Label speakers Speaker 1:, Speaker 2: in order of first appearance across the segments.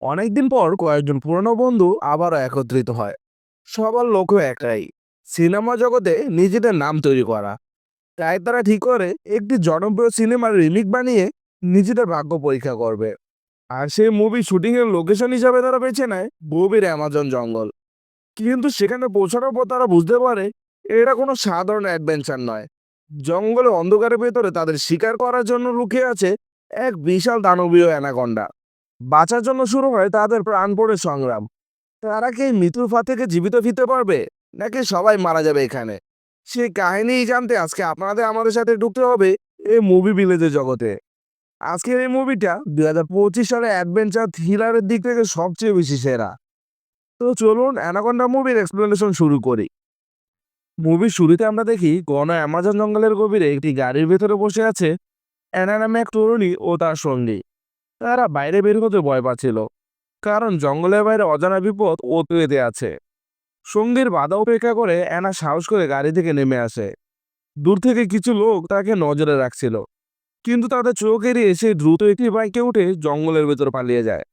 Speaker 1: অনেকদিন পর কয়েকজন পুরনো বন্ধু আবারও একত্রিত হয়। সবার লক্ষ্য একটাই, সিনেমা জগতে নিজেদের নাম তৈরি করা। তাই তারা ঠিক করে একটি জনপ্রিয় সিনেমার রিমেক বানিয়ে নিজেদের ভাগ্য পরীক্ষা করবে। আর সেই মুভি শুটিং এর লোকেশন হিসাবে তারা বেছে নেয় গভীর অ্যামাজন জঙ্গল। কিন্তু সেখানে পৌঁছানোর পর তারা বুঝতে পারে এটা কোনো সাধারণ অ্যাডভেঞ্চার নয়। জঙ্গলে অন্ধকারের ভেতরে তাদের শিকার করার জন্য লুকিয়ে আছে এক বিশাল দানবীয় অ্যানাকন্ডা। বাঁচার জন্য শুরু হয় তাদের প্রাণপণে সংগ্রাম। তারা কি এই মৃত্যুর ফাঁদ থেকে জীবিত ফিরতে পারবে, নাকি সবাই মারা যাবে এখানে? সেই কাহিনী জানতে আজকে আপনাদের আমাদের সাথে ঢুকতে হবে এই মুভি ভিলেজের জগতে। আজকের এই মুভিটা 2025 সালে অ্যাডভেঞ্চার থ্রিলারের দিক থেকে সবচেয়ে বেশি সেরা। তো চলুন অ্যানাকোন্ডা মুভির এক্সপ্লেনেশন শুরু করি। মুভির শুরুতে আমরা দেখি ঘন অ্যামাজন জঙ্গলের গভীরে একটি গাড়ির ভেতরে বসে আছে অ্যানা নামে এক তরুণী ও তার সঙ্গী। তারা বাইরে বের হতে ভয় পাচ্ছিল, কারণ জঙ্গলের বাইরে অজানা বিপদ অতএতে আছে। সঙ্গীর বাধা উপেক্ষা করে অ্যানা সাহস করে গাড়ি থেকে নেমে আসে। দূর থেকে কিছু লোক তাকে নজরে রাখছিল, কিন্তু তাদের চোখ এড়িয়ে সে দ্রুত একটি বাইকে উঠে জঙ্গলের ভেতর পালিয়ে যায়।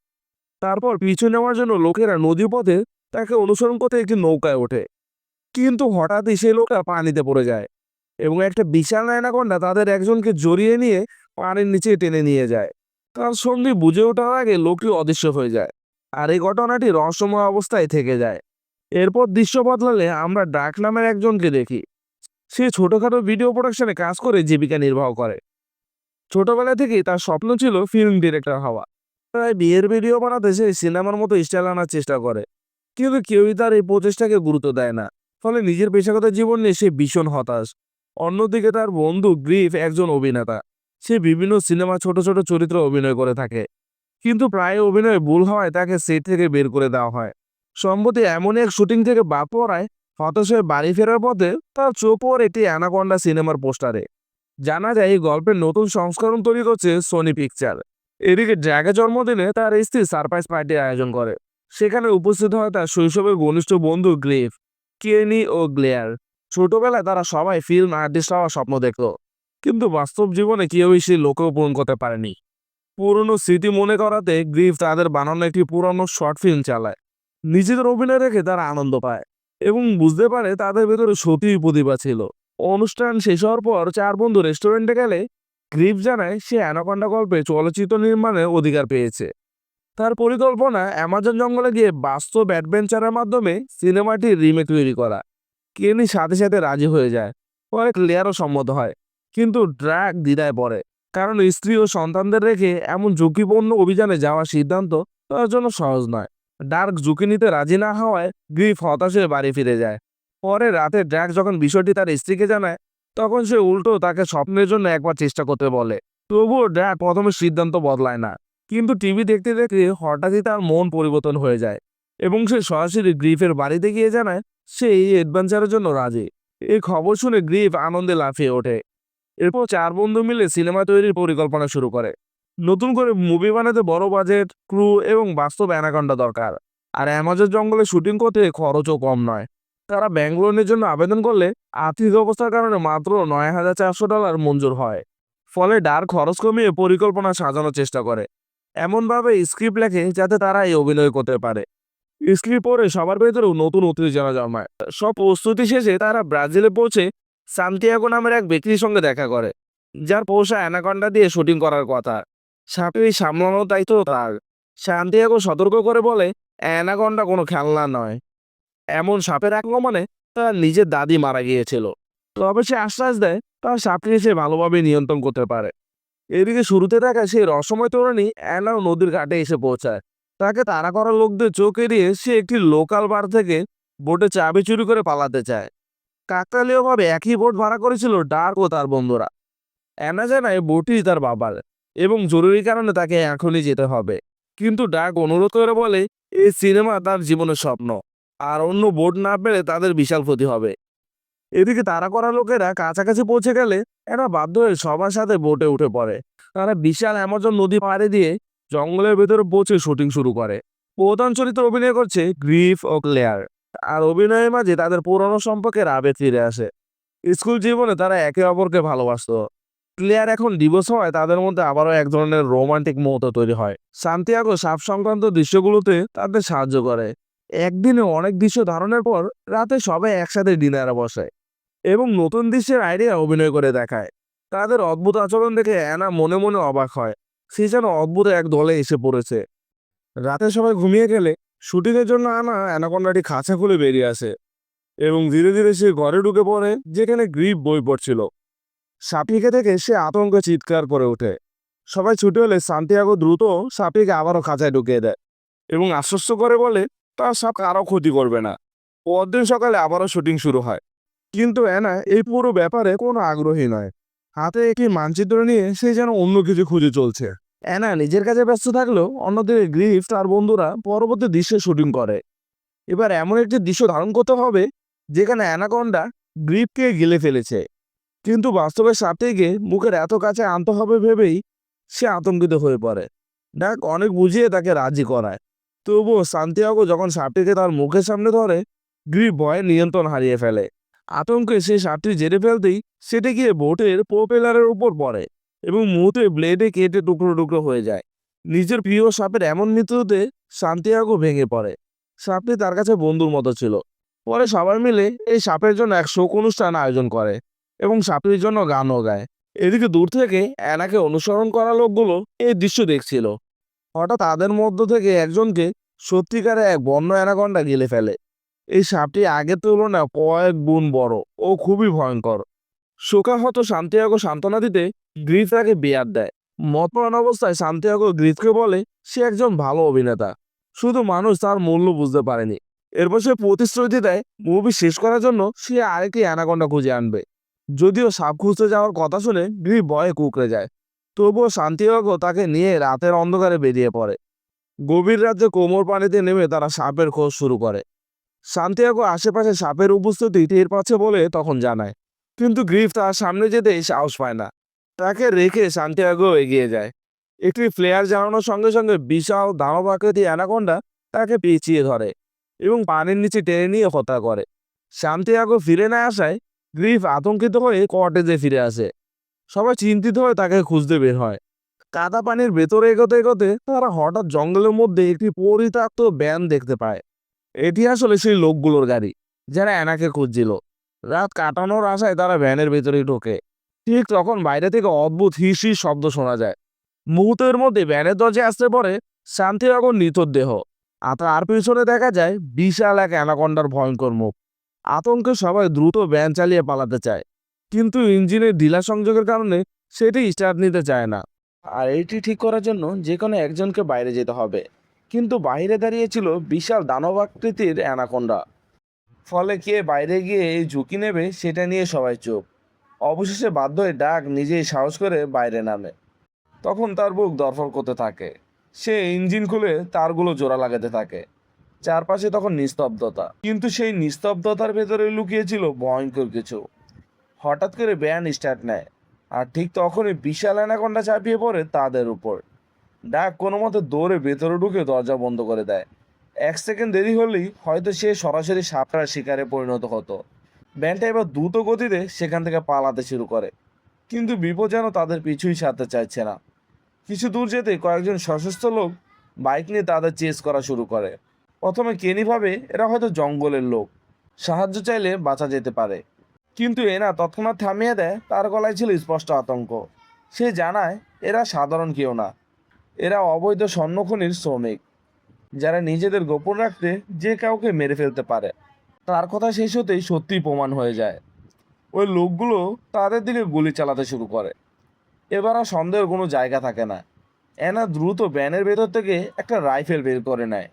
Speaker 1: তারপর পিছু নেওয়ার জন্য লোকেরা নদীপথে তাকে অনুসরণ করতে একটি নৌকায় ওঠে। কিন্তু হঠাৎই সেই লোকটা পানিতে পড়ে যায়, এবং একটা বিশাল অ্যানাকোন্ডা তাদের একজনকে জড়িয়ে নিয়ে পানির নিচে টেনে নিয়ে যায়। তার সঙ্গী বুঝে ওঠার আগে লোকটি অদৃশ্য হয়ে যায়, আর এই ঘটনাটি রহস্যময় অবস্থায় থেকে যায়। এরপর দৃশ্য বদলালে আমরা ডাক নামের একজনকে দেখি। সে ছোটখাটো ভিডিও প্রোডাকশনে কাজ করে জীবিকা নির্বাহ করে। ছোটবেলা থেকেই তার স্বপ্ন ছিল ফিল্ম ডিরেক্টর হওয়া। তাই বিয়ের ভিডিও বানাতে সে সিনেমার মতো স্টাইল আনার চেষ্টা করে, কিন্তু কেউই তার এই প্রচেষ্টাকে গুরুত্ব দেয় না। ফলে নিজের পেশাগত জীবন নিয়ে সে ভীষণ হতাশ। অন্যদিকে তার বন্ধু গ্রিফ একজন অভিনেতা। সে বিভিন্ন সিনেমা ছোট ছোট চরিত্রে অভিনয় করে থাকে, কিন্তু প্রায় অভিনয়ে ভুল হওয়ায় তাকে সেট থেকে বের করে দেওয়া হয়। সম্প্রতি এমনই এক শুটিং থেকে বাদ পড়ায় হতাশ হয়ে বাড়ি ফেরার পথে তার চোখ পড়ে একটি অ্যানাকোন্ডা সিনেমার পোস্টারে। জানা যায় এই গল্পের নতুন সংস্করণ তৈরি করছে সোনি পিকচার। এদিকে ড্র্যাগের জন্মদিনে তার স্ত্রী সারপ্রাইজ পার্টির আয়োজন করে। সেখানে উপস্থিত হয় তার শৈশবের ঘনিষ্ঠ বন্ধু গ্রিফ, কেনি ও গ্লেয়ার। ছোটবেলায় তারা সবাই ফিল্ম আর্টিস্ট হওয়ার স্বপ্ন দেখত, কিন্তু বাস্তব জীবনে কেউই সেই লক্ষ্য পূরণ করতে পারেনি। পুরনো স্মৃতি মনে করাতে গ্রিফ তাদের বানানো একটি পুরনো শর্ট ফিল্ম চালায়। নিজেদের অভিনয় রেখে তারা আনন্দ পায় এবং বুঝতে পারে তাদের ভেতরে সত্যিই প্রতিভা ছিল। অনুষ্ঠান শেষ হওয়ার পর চার বন্ধু রেস্টুরেন্টে গেলে গ্রিফ জানায় সে অ্যানাকোন্ডা গল্পে চলচ্চিত্র নির্মাণের অধিকার পেয়েছে। তার পরিকল্পনা অ্যামাজন জঙ্গলে গিয়ে বাস্তব অ্যাডভেঞ্চারের মাধ্যমে সিনেমাটির রিমেক তৈরি করা। কেনি সাথে সাথে রাজি হয়ে যায়, পরে ক্লেয়ারও সম্মত হয়। কিন্তু ড্রাগ দ্বিধায় পড়ে, কারণ স্ত্রী ও সন্তানদের রেখে এমন ঝুঁকিপূর্ণ অভিযানে যাওয়ার সিদ্ধান্ত তার জন্য সহজ নয়। ডার্ক ঝুঁকি নিতে রাজি না হওয়ায় গ্রিফ হতাশে বাড়ি ফিরে যায়। পরে রাতে ড্রাগ যখন বিষয়টি তার স্ত্রীকে জানায়, তখন সে উল্টো তাকে স্বপ্নের জন্য একবার চেষ্টা করতে বলে। তবুও ড্রাগ প্রথমে সিদ্ধান্ত বদলায় না, কিন্তু টিভি দেখতে দেখতে হঠাৎই তার মন পরিবর্তন হয়ে যায় এবং সে সরাসরি গ্রিফের বাড়িতে গিয়ে জানায় সে এই অ্যাডভেঞ্চারের জন্য রাজি। এই খবর শুনে গ্রিফ আনন্দে লাফিয়ে ওঠে। এরপর চার বন্ধু মিলে সিনেমা তৈরির পরিকল্পনা শুরু করে। নতুন করে মুভি বানাতে বড় বাজেট, ক্রু এবং বাস্তব অ্যানাকোন্ডা দরকার। আর অ্যামাজন জঙ্গলে শুটিং করতে খরচও কম নয়। তারা ব্যাঙ্গালোরের জন্য আবেদন করলে আর্থিক অবস্থার কারণে মাত্র $9,400 মঞ্জুর হয়। ফলে ডার্ক খরচ কমিয়ে পরিকল্পনা সাজানোর চেষ্টা করে, এমনভাবে স্ক্রিপ্ট লেখে যাতে তারা এই অভিনয় করতে পারে। স্ক্রিপ্ট পড়ে সবার ভেতরেও নতুন উত্তেজনা জন্মায়। সব প্রস্তুতি শেষে তারা ব্রাজিলে পৌঁছে সান্তিয়াগো নামের এক ব্যক্তির সঙ্গে দেখা করে, যার পোষা অ্যানাকন্ডা দিয়ে শুটিং করার কথা। সাপে সামলানোর দায়িত্ব তার। সান্তিয়াগো সতর্ক করে বলে অ্যানাকন্ডা কোনো খেলনা নয়, এমন সাপের আক্রমণে তার নিজের দাদি মারা গিয়েছিল। তবে সে আশ্বাস দেয় তার সাপটিকে সে ভালোভাবে নিয়ন্ত্রণ করতে পারে। এদিকে শুরুতে দেখা সেই রহস্যময় তরুণী অ্যানাও নদীর ঘাটে এসে পৌঁছায়। তাকে তাড়া করা লোকদের চোখ এড়িয়ে সে একটি লোকাল বার থেকে বোটে চাবি চুরি করে পালাতে চায়। কাকতালীয়ভাবে একই বোট ভাড়া করেছিল ডার্ক ও তার বন্ধুরা। অ্যানা জানায় বোটটি তার বাবার এবং জরুরি কারণে তাকে এখনই যেতে হবে। কিন্তু ডার্ক অনুরোধ করে বলে এই সিনেমা তার জীবনের স্বপ্ন, আর অন্য বোট না পেলে তাদের বিশাল ক্ষতি হবে। এদিকে তাড়া করা লোকেরা কাছাকাছি পৌঁছে গেলে এরা বাধ্য হয়ে সবার সাথে বোটে উঠে পড়ে। তারা বিশাল অ্যামাজন নদী পাড়ে দিয়ে জঙ্গলের ভেতরে পৌঁছে শুটিং শুরু করে। প্রধান চরিত্রে অভিনয় করছে গ্রিফ ও ক্লেয়ার। আর অভিনয়ের মাঝে তাদের পুরনো সম্পর্কের আবেগ ফিরে আসে। স্কুল জীবনে তারা একে অপরকে ভালোবাসতো, ক্লিয়ার এখন ডিভোর্স হওয়ায় তাদের মধ্যে আবারও এক ধরনের রোমান্টিক মুহূর্ত তৈরি হয়। সান্তিয়াগো সাপ সংক্রান্ত দৃশ্যগুলোতে তাদের সাহায্য করে। একদিনে অনেক দৃশ্য ধারণের পর রাতে সবাই একসাথে ডিনারে বসে এবং নতুন দৃশ্যের আইডিয়া অভিনয় করে দেখায়। তাদের অদ্ভুত আচরণ দেখে অ্যানা মনে মনে অবাক হয়। সে যেন অদ্ভুত এক দলে এসে পড়েছে। রাতে সবাই ঘুমিয়ে গেলে শুটিংয়ের জন্য আনা অ্যানাকোন্ডাটি খাঁচা খুলে বেরিয়ে আসে এবং ধীরে ধীরে সে ঘরে ঢুকে পড়ে যেখানে গ্রিপ বই পড়ছিল। সাপটিকে থেকে সে আতঙ্কে চিৎকার করে ওঠে। সবাই ছুটে হলে সান্তিয়াগো দ্রুত সাপটিকে আবারও খাঁচায় ঢুকিয়ে দেয় এবং আশ্বস্ত করে বলে তার সাপ কারো ক্ষতি করবে না। পরদিন সকালে আবারও শুটিং শুরু হয়, কিন্তু অ্যানা এই পুরো ব্যাপারে কোনো আগ্রহী নয়। হাতে একটি মানচিত্র নিয়ে সে যেন অন্য কিছু খুঁজে চলছে। অ্যানা নিজের কাজে ব্যস্ত থাকলেও অন্যদিকে গ্রিফ তার বন্ধুরা পরবর্তী দৃশ্যে শুটিং করে। এবার এমন একটি দৃশ্য ধারণ করতে হবে যেখানে অ্যানাকোন্ডা গ্রিফকে গিলে ফেলেছে, কিন্তু বাস্তবে সাপটিকে মুখের এত কাছে আনতে হবে ভেবেই সে আতঙ্কিত হয়ে পড়ে। ডাক অনেক বুঝিয়ে তাকে রাজি করায়, তবুও সান্তিয়াগো যখন সাপটিকে তার মুখের সামনে ধরে গ্রিফ ভয়ে নিয়ন্ত্রণ হারিয়ে ফেলে। আতঙ্কে সে সাপটি জেরে ফেলতেই সেটি গিয়ে বোটের প্রোপেলারের উপর পড়ে এবং মুহূর্তে ব্লেডে কেটে টুকরো টুকরো হয়ে যায়। নিজের প্রিয় সাপের এমন মৃত্যুতে সান্তিয়াগো ভেঙে পড়ে। সাপটি তার কাছে বন্ধুর মতো ছিল। পরে সবাই মিলে এই সাপের জন্য এক শোক অনুষ্ঠান আয়োজন করে এবং সাপটির জন্য গানও গায়। এদিকে দূর থেকে অ্যানাকে অনুসরণ করা লোকগুলো এই দৃশ্য দেখছিল। হঠাৎ তাদের মধ্য থেকে একজনকে সত্যিকারে এক বন্য অ্যানাকোন্ডা গিলে ফেলে। এই সাপটি আগের তুলনায় কয়েক গুণ বড় ও খুবই ভয়ঙ্কর। শোকাহত সান্তিয়াগো সান্ত্বনা দিতে গ্রিফ তাকে বিয়ার দেয়। মতমান অবস্থায় সান্তিয়াগো গ্রিফকে বলে সে একজন ভালো অভিনেতা, শুধু মানুষ তার মূল্য বুঝতে পারেনি। এরপর সে প্রতিশ্রুতি দেয় মুভি শেষ করার জন্য সে আরেকটি অ্যানাকোন্ডা খুঁজে আনবে। যদিও সাপ খুঁজতে যাওয়ার কথা শুনে গ্রিফ ভয়ে কুঁকড়ে যায়, তবুও সান্তিয়াগো তাকে নিয়ে রাতের অন্ধকারে বেরিয়ে পড়ে। গভীর রাজ্যে কোমর পানিতে নেমে তারা সাপের খোঁজ শুরু করে। সান্তিয়াগো আশেপাশে সাপের উপস্থিতি টের পাচ্ছে বলে তখন জানায়, কিন্তু গ্রিফ তার সামনে যেতেই সাহস পায় না। তাকে রেখে সান্তিয়াগো এগিয়ে যায়। একটি ফ্লেয়ার জ্বালানোর সঙ্গে সঙ্গে বিশাল দানব আকৃতি অ্যানাকোন্ডা তাকে পেঁচিয়ে ধরে এবং পানির নিচে টেনে নিয়ে হত্যা করে। সান্তিয়াগো ফিরে না আসায় গ্রিফ আতঙ্কিত হয়ে কটেজে ফিরে আসে। সবাই চিন্তিত হয়ে তাকে খুঁজতে বের হয়। কাদা পানির ভেতরে এগোতে এগোতে তারা হঠাৎ জঙ্গলের মধ্যে একটি পরিত্যক্ত ভ্যান দেখতে পায়। এটি আসলে সেই লোকগুলোর গাড়ি যারা অ্যানাকে খুঁজছিল। রাত কাটানোর আশায় তারা ভ্যানের ভেতরে ঢোকে। ঠিক তখন বাইরে থেকে অদ্ভুত হিস হিস শব্দ শোনা যায়। মুহূর্তের মধ্যে ভ্যানের দরজায় আসতে পড়ে সান্তিয়াগোর নিথর দেহ। আর তার পিছনে দেখা যায় বিশাল এক অ্যানাকোন্ডার ভয়ঙ্কর মুখ। আতঙ্কে সবাই দ্রুত ভ্যান চালিয়ে পালাতে চায়, কিন্তু ইঞ্জিনের ঢিলা সংযোগের কারণে সেটি স্টার্ট নিতে চায় না। আর এটি ঠিক করার জন্য যে কোনো একজনকে বাইরে যেতে হবে, কিন্তু বাইরে দাঁড়িয়েছিল বিশাল দানবাকৃতির অ্যানাকোন্ডা। ফলে কে বাইরে গিয়ে এই ঝুঁকি নেবে সেটা নিয়ে সবাই চুপ। অবশেষে বাধ্য হয়ে ডাক নিজেই সাহস করে বাইরে নামে। তখন তার বুক ধড়ফড় করতে থাকে। সে ইঞ্জিন খুলে তারগুলো জোড়া লাগাতে থাকে। চারপাশে তখন নিস্তব্ধতা, কিন্তু সেই নিস্তব্ধতার ভেতরে লুকিয়েছিল ভয়ঙ্কর কিছু। হঠাৎ করে ভ্যান স্টার্ট নেয়, আর ঠিক তখনই বিশাল অ্যানাকোন্ডা চাপিয়ে পড়ে তাদের উপর। ডাক কোনো মতে দৌড়ে ভেতরে ঢুকে দরজা বন্ধ করে দেয়। এক সেকেন্ড দেরি হলেই হয়তো সে সরাসরি সাপটার শিকারে পরিণত হতো। ভ্যানটা এবার দ্রুত গতিতে সেখান থেকে পালাতে শুরু করে, কিন্তু বিপদ যেন তাদের পিছুই ছাড়তে চাইছে না। কিছু দূর যেতে কয়েকজন সশস্ত্র লোক বাইক নিয়ে তাদের চেস করা শুরু করে। প্রথমে কেনি ভাবে এরা হয়তো জঙ্গলের লোক, সাহায্য চাইলে বাঁচা যেতে পারে, কিন্তু এনা তৎক্ষণাৎ থামিয়ে দেয়। তার গলায় ছিল স্পষ্ট আতঙ্ক। সে জানায় এরা সাধারণ কেউ না, এরা অবৈধ স্বর্ণখনির শ্রমিক, যারা নিজেদের গোপন রাখতে যে কাউকে মেরে ফেলতে পারে। তার কথা শেষ হতেই সত্যিই প্রমাণ হয়ে যায়। ওই লোকগুলো তাদের দিকে গুলি চালাতে শুরু করে। এবার আর সন্দেহের কোনো জায়গা থাকে না। অ্যানা দ্রুত ভ্যানের ভেতর থেকে একটা রাইফেল বের করে নেয়।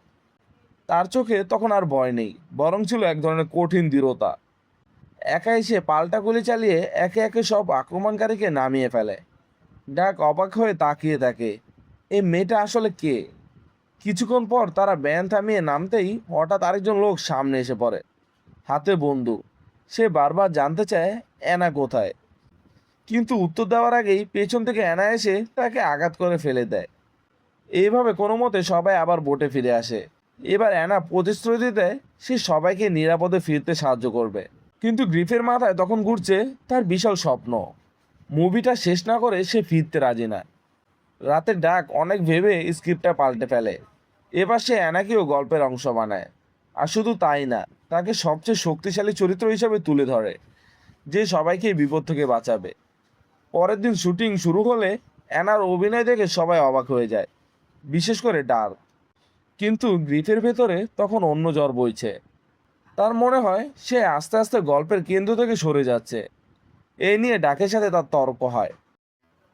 Speaker 1: তার চোখে তখন আর ভয় নেই, বরং ছিল এক ধরনের কঠিন দৃঢ়তা। একাই সে পাল্টা গুলি চালিয়ে একে একে সব আক্রমণকারীকে নামিয়ে ফেলে। ডাক অবাক হয়ে তাকিয়ে থাকে, এই মেয়েটা আসলে কে? কিছুক্ষণ পর তারা ভ্যান থামিয়ে নামতেই হঠাৎ আরেকজন লোক সামনে এসে পড়ে, হাতে বন্দুক। সে বারবার জানতে চায় অ্যানা কোথায়, কিন্তু উত্তর দেওয়ার আগেই পেছন থেকে অ্যানা এসে তাকে আঘাত করে ফেলে দেয়। এইভাবে কোনো মতে সবাই আবার বোটে ফিরে আসে। এবার অ্যানা প্রতিশ্রুতি দেয় সে সবাইকে নিরাপদে ফিরতে সাহায্য করবে, কিন্তু গ্রিফের মাথায় তখন ঘুরছে তার বিশাল স্বপ্ন। মুভিটা শেষ না করে সে ফিরতে রাজি না। রাতের ডাক অনেক ভেবে স্ক্রিপ্টটা পাল্টে ফেলে। এবার সে অ্যানাকেও গল্পের অংশ বানায়। আর শুধু তাই না, তাকে সবচেয়ে শক্তিশালী চরিত্র হিসেবে তুলে ধরে, যে সবাইকে বিপদ থেকে বাঁচাবে। পরের দিন শুটিং শুরু হলে অ্যানার অভিনয় দেখে সবাই অবাক হয়ে যায়, বিশেষ করে ডার্ক। কিন্তু গ্রিফের ভেতরে তখন অন্য জ্বর বইছে। তার মনে হয় সে আস্তে আস্তে গল্পের কেন্দ্র থেকে সরে যাচ্ছে। এই নিয়ে ডাকের সাথে তার তর্ক হয়।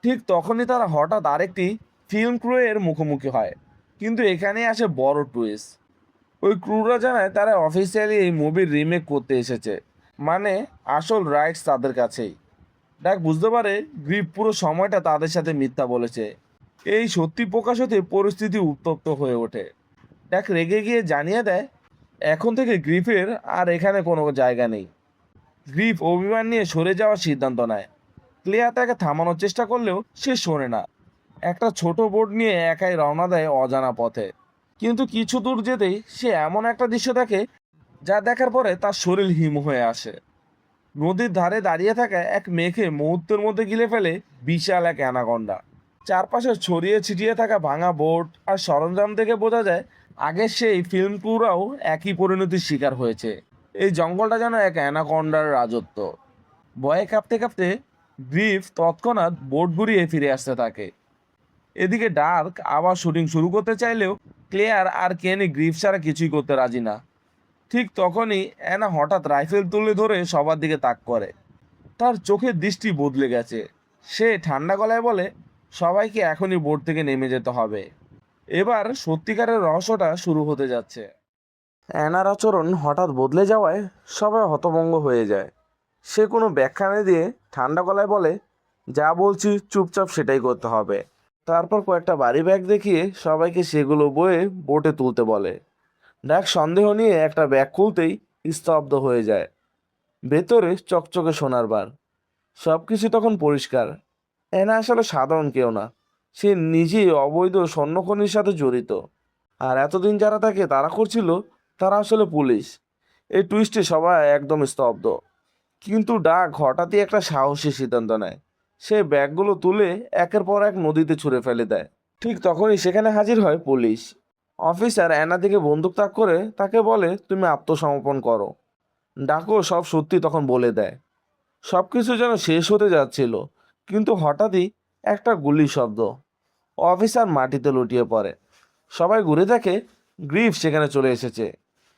Speaker 1: ঠিক তখনই তারা হঠাৎ আরেকটি ফিল্ম ক্রু এর মুখোমুখি হয়। কিন্তু এখানে আসে বড় টুইস্ট। ওই ক্রুরা জানায় তারা অফিসিয়ালি এই মুভির রিমেক করতে এসেছে, মানে আসল রাইটস তাদের কাছেই। ডাক বুঝতে পারে গ্রিপ পুরো সময়টা তাদের সাথে মিথ্যা বলেছে। এই সত্যি প্রকাশ হতে পরিস্থিতি উত্তপ্ত হয়ে ওঠে। ডাক রেগে গিয়ে জানিয়ে দেয় এখন থেকে গ্রিফের আর এখানে কোনো জায়গা নেই। গ্রিফ অভিমান নিয়ে সরে যাওয়ার সিদ্ধান্ত নেয়। ক্লেয়ার তাকে থামানোর চেষ্টা করলেও সে শোনে না। একটা ছোট বোর্ড নিয়ে একাই রওনা দেয় অজানা পথে। কিন্তু কিছু দূর যেতেই সে এমন একটা দৃশ্য দেখে যা দেখার পরে তার শরীর হিম হয়ে আসে। নদীর ধারে দাঁড়িয়ে থাকা এক মেয়েকে মুহূর্তের মধ্যে গিলে ফেলে বিশাল এক অ্যানাকন্ডা। চারপাশে ছড়িয়ে ছিটিয়ে থাকা ভাঙা বোট আর সরঞ্জাম দেখে বোঝা যায় আগের সেই ফিল্ম ক্রুরাও একই পরিণতির শিকার হয়েছে। এই জঙ্গলটা যেন এক অ্যানাকন্ডার রাজত্ব। ভয়ে কাঁপতে কাঁপতে গ্রিফ তৎক্ষণাৎ বোট ঘুরিয়ে ফিরে আসতে থাকে। এদিকে ডার্ক আবার শুটিং শুরু করতে চাইলেও ক্লেয়ার আর কেনি গ্রিফ ছাড়া কিছুই করতে রাজি না। ঠিক তখনই অ্যানা হঠাৎ রাইফেল তুলে ধরে সবার দিকে তাক করে। তার চোখের দৃষ্টি বদলে গেছে। সে ঠান্ডা গলায় বলে সবাইকে এখনই বোট থেকে নেমে যেতে হবে। এবার সত্যিকারের রহস্যটা শুরু হতে যাচ্ছে। অ্যানার আচরণ হঠাৎ বদলে যাওয়ায় সবাই হতভম্ব হয়ে যায়। সে কোনো ব্যাখ্যা না দিয়ে ঠান্ডা গলায় বলে যা বলছি চুপচাপ সেটাই করতে হবে। তারপর কয়েকটা বাড়ি ব্যাগ দেখিয়ে সবাইকে সেগুলো বয়ে বোটে তুলতে বলে। ডাক সন্দেহ নিয়ে একটা ব্যাগ খুলতেই স্তব্ধ হয়ে যায়। ভেতরে চকচকে সোনার বার। সবকিছু তখন পরিষ্কার। এনা আসলে সাধারণ কেউ না। সে নিজেই অবৈধ স্বর্ণখনির সাথে জড়িত। আর এতদিন যারা তাকে তাড়া করছিল তারা আসলে পুলিশ। এই টুইস্টে সবাই একদম স্তব্ধ। কিন্তু ডাক হঠাৎই একটা সাহসী সিদ্ধান্ত নেয়। সে ব্যাগগুলো তুলে একের পর এক নদীতে ছুঁড়ে ফেলে দেয়। ঠিক তখনই সেখানে হাজির হয় পুলিশ। অফিসার অ্যানা দিকে বন্দুক তাক করে তাকে বলে তুমি আত্মসমর্পণ করো। ডাকও সব সত্যি তখন বলে দেয়। সবকিছু যেন শেষ হতে যাচ্ছিল, কিন্তু হঠাৎই একটা গুলির শব্দ। অফিসার মাটিতে লুটিয়ে পড়ে। সবাই ঘুরে দেখে গ্রিফ সেখানে চলে এসেছে।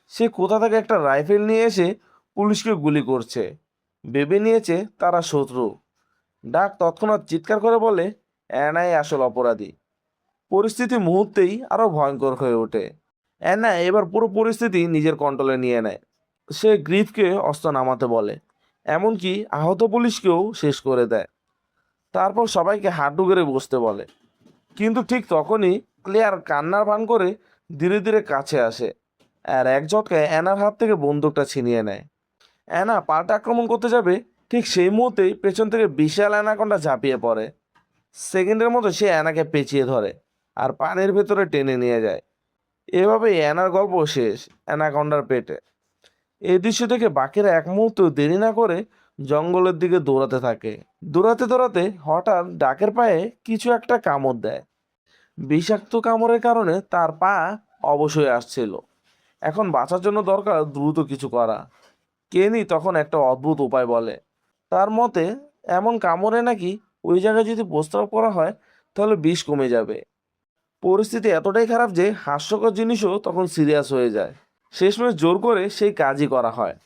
Speaker 1: সে কোথা থেকে একটা রাইফেল নিয়ে এসে পুলিশকে গুলি করছে। ভেবে নিয়েছে তারা শত্রু। ডাক তৎক্ষণাৎ চিৎকার করে বলে অ্যানাই আসল অপরাধী। পরিস্থিতি মুহূর্তেই আরো ভয়ঙ্কর হয়ে ওঠে। অ্যানা এবার পুরো পরিস্থিতি নিজের কন্ট্রোলে নিয়ে নেয়। সে গ্রিফকে অস্ত্র নামাতে বলে, এমনকি আহত পুলিশকেও শেষ করে দেয়। তারপর সবাইকে হাঁটু গেড়ে বসতে বলে। কিন্তু ঠিক তখনই ক্লেয়ার কান্নার ভান করে ধীরে ধীরে কাছে আসে আর এক ঝটকায় অ্যানার হাত থেকে বন্দুকটা ছিনিয়ে নেয়। অ্যানা পাল্টা আক্রমণ করতে যাবে, ঠিক সেই মুহূর্তেই পেছন থেকে বিশাল অ্যানাকন্ডা ঝাঁপিয়ে পড়ে। সেকেন্ডের মতো সে অ্যানাকে পেঁচিয়ে ধরে আর পানির ভেতরে টেনে নিয়ে যায়। এভাবেই অ্যানার গল্প শেষ অ্যানাকন্ডার পেটে। এই দৃশ্য থেকে বাকিরা এক মুহূর্ত দেরি না করে জঙ্গলের দিকে দৌড়াতে থাকে। দৌড়াতে দৌড়াতে হঠাৎ ডাকের পায়ে কিছু একটা কামড় দেয়। বিষাক্ত কামড়ের কারণে তার পা অবশ হয়ে আসছিল। এখন বাঁচার জন্য দরকার দ্রুত কিছু করা। কেনি তখন একটা অদ্ভুত উপায় বলে। তার মতে এমন কামড়ে নাকি ওই জায়গায় যদি প্রস্তাব করা হয় তাহলে বিষ কমে যাবে। পরিস্থিতি এতটাই খারাপ যে হাস্যকর জিনিসও তখন সিরিয়াস হয়ে যায়। শেষমেশ জোর করে সেই কাজই করা হয়।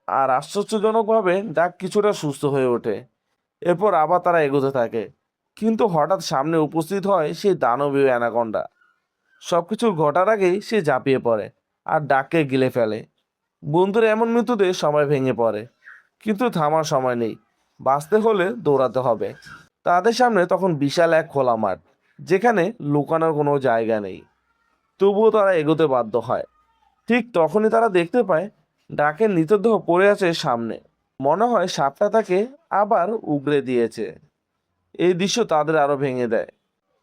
Speaker 1: আর আশ্চর্যজনকভাবে ডাক কিছুটা সুস্থ হয়ে ওঠে। এরপর আবার তারা এগোতে থাকে। কিন্তু হঠাৎ সামনে উপস্থিত হয় সেই দানবীয় অ্যানাকন্ডা। সবকিছু ঘটার আগেই সে ঝাঁপিয়ে পড়ে আর ডাককে গিলে ফেলে। বন্ধুর এমন মৃত্যুতে সবাই ভেঙে পড়ে। কিন্তু থামার সময় নেই। বাঁচতে হলে দৌড়াতে হবে। তাদের সামনে তখন বিশাল এক খোলা মাঠ, যেখানে লুকানোর কোনো জায়গা নেই। তবুও তারা এগোতে বাধ্য হয়। ঠিক তখনই তারা দেখতে পায় ডাকের মৃতদেহ পড়ে আছে সামনে। মনে হয় সাপটা তাকে আবার উগরে দিয়েছে। এই দৃশ্য তাদের আরো ভেঙে দেয়।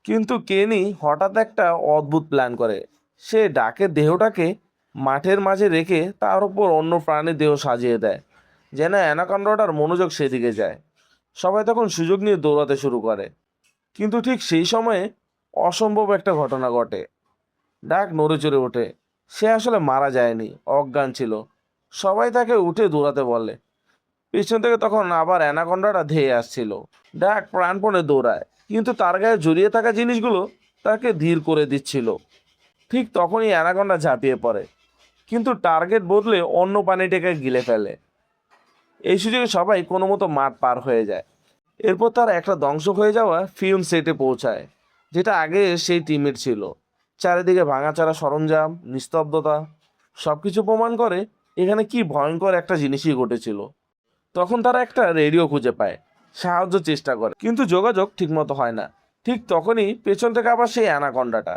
Speaker 1: কিন্তু কেনি হঠাৎ একটা অদ্ভুত প্ল্যান করে। সে ডাকের দেহটাকে মাঠের মাঝে রেখে তার উপর অন্য প্রাণীর দেহ সাজিয়ে দেয়, যেন অ্যানাকন্ডাটার মনোযোগ সেদিকে যায়।
Speaker 2: সবাই তখন সুযোগ নিয়ে দৌড়াতে শুরু করে, কিন্তু ঠিক সেই সময়ে অসম্ভব একটা ঘটনা ঘটে। ডাক নড়ে চড়ে ওঠে। সে আসলে মারা যায়নি, অজ্ঞান ছিল। সবাই তাকে উঠে দৌড়াতে বলে। পিছন থেকে তখন আবার অ্যানাকন্ডাটা ধেয়ে আসছিল। ডাক প্রাণপণে দৌড়ায়, কিন্তু তার গায়ে জড়িয়ে থাকা জিনিসগুলো তাকে ধীর করে দিচ্ছিল। ঠিক তখনই অ্যানাকন্ডা ঝাঁপিয়ে পড়ে, কিন্তু টার্গেট বদলে অন্য প্রাণীটাকে গিলে ফেলে। এই সুযোগে সবাই কোনো মতো মাঠ পার হয়ে যায়। এরপর তারা একটা ধ্বংস হয়ে যাওয়া ফিল্ম সেটে পৌঁছায়, যেটা আগে সেই টিমের ছিল। চারিদিকে ভাঙাচোরা সরঞ্জাম, নিস্তব্ধতা, সবকিছু প্রমাণ করে এখানে কি ভয়ঙ্কর একটা জিনিসই ঘটেছিল। তখন তারা একটা রেডিও খুঁজে পায়, সাহায্য চেষ্টা করে, কিন্তু যোগাযোগ ঠিকমতো হয় না। ঠিক তখনই পেছন থেকে আবার সেই অ্যানাকন্ডাটা।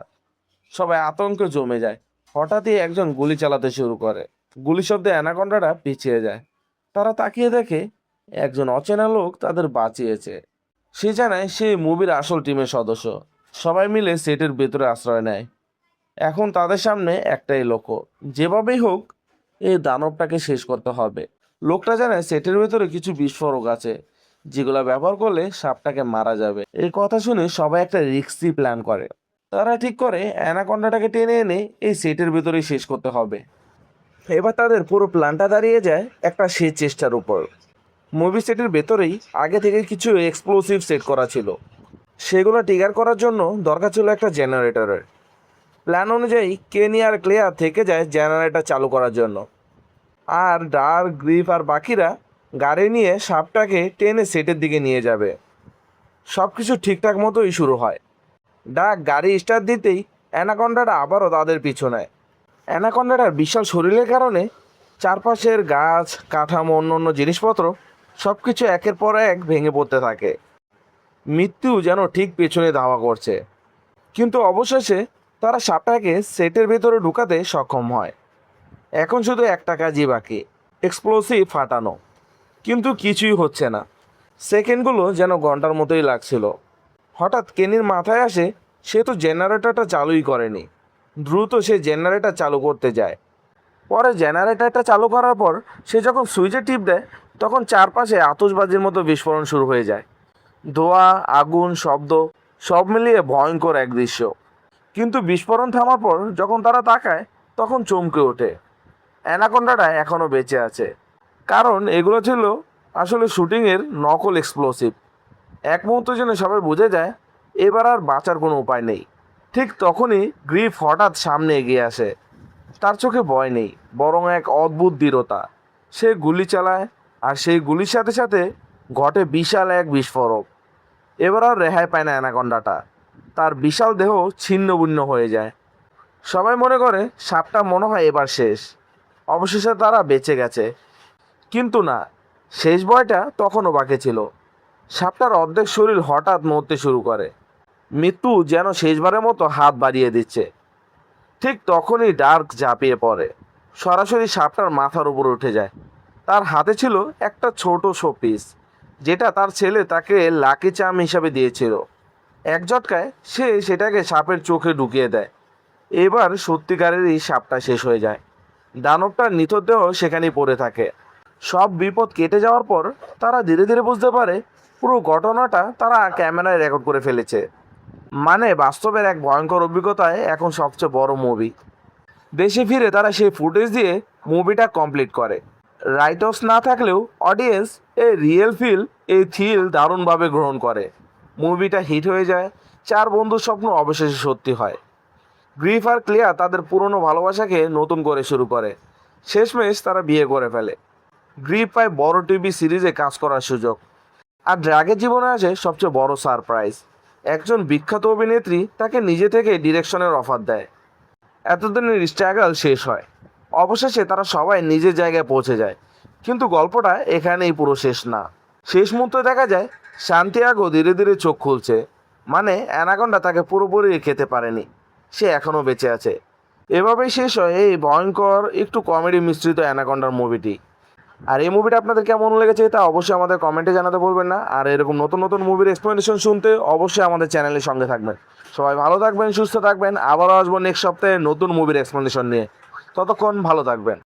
Speaker 2: সবাই আতঙ্কে জমে যায়। হঠাৎই একজন গুলি চালাতে শুরু করে। গুলি শব্দে অ্যানাকন্ডাটা পিছিয়ে যায়। তারা তাকিয়ে দেখে একজন অচেনা লোক তাদের বাঁচিয়েছে। সে জানায় সে মুভির আসল টিমের সদস্য। সবাই মিলে সেটের ভেতরে আশ্রয় নেয়। এখন তাদের সামনে একটাই লক্ষ্য, যেভাবেই হোক এই দানবটাকে শেষ করতে হবে। লোকটা জানায় সেটের ভেতরে কিছু বিস্ফোরক আছে, যেগুলো ব্যবহার করলে সাপটাকে মারা যাবে। এই কথা শুনে সবাই একটা রিস্কি প্ল্যান করে। তারা ঠিক করে অ্যানাকন্ডাটাকে টেনে এনে এই সেটের ভেতরেই শেষ করতে হবে। এবার তাদের পুরো প্ল্যানটা দাঁড়িয়ে যায় একটা শেষ চেষ্টার উপর। মুভি সেটের ভেতরেই আগে থেকে কিছু এক্সপ্লোসিভ সেট করা ছিল। সেগুলো ট্রিগার করার জন্য দরকার ছিল একটা জেনারেটরের। প্ল্যান অনুযায়ী কেনি আর ক্লেয়ার থেকে যায় জেনারেটর চালু করার জন্য, আর ডার্ক, গ্রিফ আর বাকিরা গাড়ি নিয়ে সাপটাকে টেনে সেটের দিকে নিয়ে যাবে। সব কিছু ঠিকঠাক মতোই শুরু হয়। ডাক গাড়ি স্টার্ট দিতেই অ্যানাকন্ডাটা আবারও তাদের পিছু নেয়। অ্যানাকন্ডাটার বিশাল শরীরের কারণে চারপাশের গাছ, কাঠামো, অন্য জিনিসপত্র সব কিছু একের পর এক ভেঙে পড়তে থাকে। মৃত্যু যেন ঠিক পেছনে ধাওয়া করছে। কিন্তু অবশেষে তারা সাপটাকে সেটের ভেতরে ঢুকাতে সক্ষম হয়। এখন শুধু একটা কাজই বাকি, এক্সপ্লোসিভ ফাটানো। কিন্তু কিছুই হচ্ছে না। সেকেন্ডগুলো যেন ঘন্টার মতোই লাগছিল। হঠাৎ কেনির মাথায় আসে সে তো জেনারেটরটা চালুই করেনি। দ্রুত সে জেনারেটর চালু করতে যায়। পরে জেনারেটরটা চালু করার পর সে যখন সুইচে টিপ দেয়, তখন চারপাশে আতশবাজির মতো বিস্ফোরণ শুরু হয়ে যায়। ধোঁয়া, আগুন, শব্দ সব মিলিয়ে ভয়ঙ্কর এক দৃশ্য। কিন্তু বিস্ফোরণ থামার পর যখন তারা তাকায়, তখন চমকে ওঠে। অ্যানাকন্ডাটা এখনও বেঁচে আছে। কারণ এগুলো ছিল আসলে শুটিংয়ের নকল এক্সপ্লোসিভ। এক মুহূর্তের জন্য সবাই বুঝে যায় এবার আর বাঁচার কোনো উপায় নেই। ঠিক তখনই গ্রিফ হঠাৎ সামনে এগিয়ে আসে। তার চোখে ভয় নেই, বরং এক অদ্ভুত দৃঢ়তা। সে গুলি চালায়, আর সেই গুলির সাথে সাথে ঘটে বিশাল এক বিস্ফোরক। এবার আর রেহাই পায় না অ্যানাকন্ডাটা। তার বিশাল দেহ ছিন্ন ভিন্ন হয়ে যায়। সবাই মনে করে সাপটা মনে হয় এবার শেষ। অবশেষে তারা বেঁচে গেছে। কিন্তু না, শেষ ভয়টা তখনও বাকি ছিল। সাপটার অর্ধেক শরীর হঠাৎ নড়তে শুরু করে। মৃত্যু যেন শেষবারের মতো হাত বাড়িয়ে দিচ্ছে। ঠিক তখনই ডার্ক ঝাঁপিয়ে পড়ে, সরাসরি সাপটার মাথার উপর উঠে যায়। তার হাতে ছিল একটা ছোট শোপিস, যেটা তার ছেলে তাকে লাকি চার্ম হিসাবে দিয়েছিল। এক ঝটকায় সে সেটাকে সাপের চোখে ঢুকিয়ে দেয়। এবার সত্যিকারেরই সাপটা শেষ হয়ে যায়। দানবটার নিথদেহ সেখানেই পড়ে থাকে। সব বিপদ কেটে যাওয়ার পর তারা ধীরে ধীরে বুঝতে পারে পুরো ঘটনাটা তারা ক্যামেরায় রেকর্ড করে ফেলেছে। মানে বাস্তবের এক ভয়ঙ্কর অভিজ্ঞতায় এখন সবচেয়ে বড় মুভি। দেশে ফিরে তারা সেই ফুটেজ দিয়ে মুভিটা কমপ্লিট করে। রাইটস না থাকলেও অডিয়েন্স এই রিয়েল ফিল, এই থ্রিল দারুণভাবে গ্রহণ করে। মুভিটা হিট হয়ে যায়। চার বন্ধুর স্বপ্ন অবশেষে সত্যি হয়। গ্রিফ আর ক্লিয়ার তাদের পুরনো ভালোবাসাকে নতুন করে শুরু করে। শেষমেশ তারা বিয়ে করে ফেলে। গ্রিফ পায় বড় টিভি সিরিজে কাজ করার সুযোগ। আর ড্রাগের জীবনে আসে সবচেয়ে বড় সারপ্রাইজ। একজন বিখ্যাত অভিনেত্রী তাকে নিজে থেকে ডিরেকশনের অফার দেয়। এতদিনের স্ট্রাগল শেষ হয়। অবশেষে তারা সবাই নিজের জায়গায় পৌঁছে যায়। কিন্তু গল্পটা এখানেই পুরো শেষ না। শেষ মুহূর্তে দেখা যায় সান্তিয়াগো ধীরে ধীরে চোখ খুলছে। মানে অ্যানাকন্ডা তাকে পুরোপুরি খেতে পারেনি, সে এখনও বেঁচে আছে। এভাবেই শেষ হয় এই ভয়ঙ্কর, একটু কমেডি মিশ্রিত অ্যানাকন্ডার মুভিটি। আর এই মুভিটা আপনাদের কেমন লেগেছে তা অবশ্যই আমাদের কমেন্টে জানাতে বলবেন না। আর এরকম নতুন নতুন মুভির এক্সপ্লেনেশন শুনতে অবশ্যই আমাদের চ্যানেলের সঙ্গে থাকবেন। সবাই ভালো থাকবেন, সুস্থ থাকবেন। আবারও আসবো নেক্সট সপ্তাহে নতুন মুভির এক্সপ্লেনেশন নিয়ে। ততক্ষণ ভালো থাকবেন।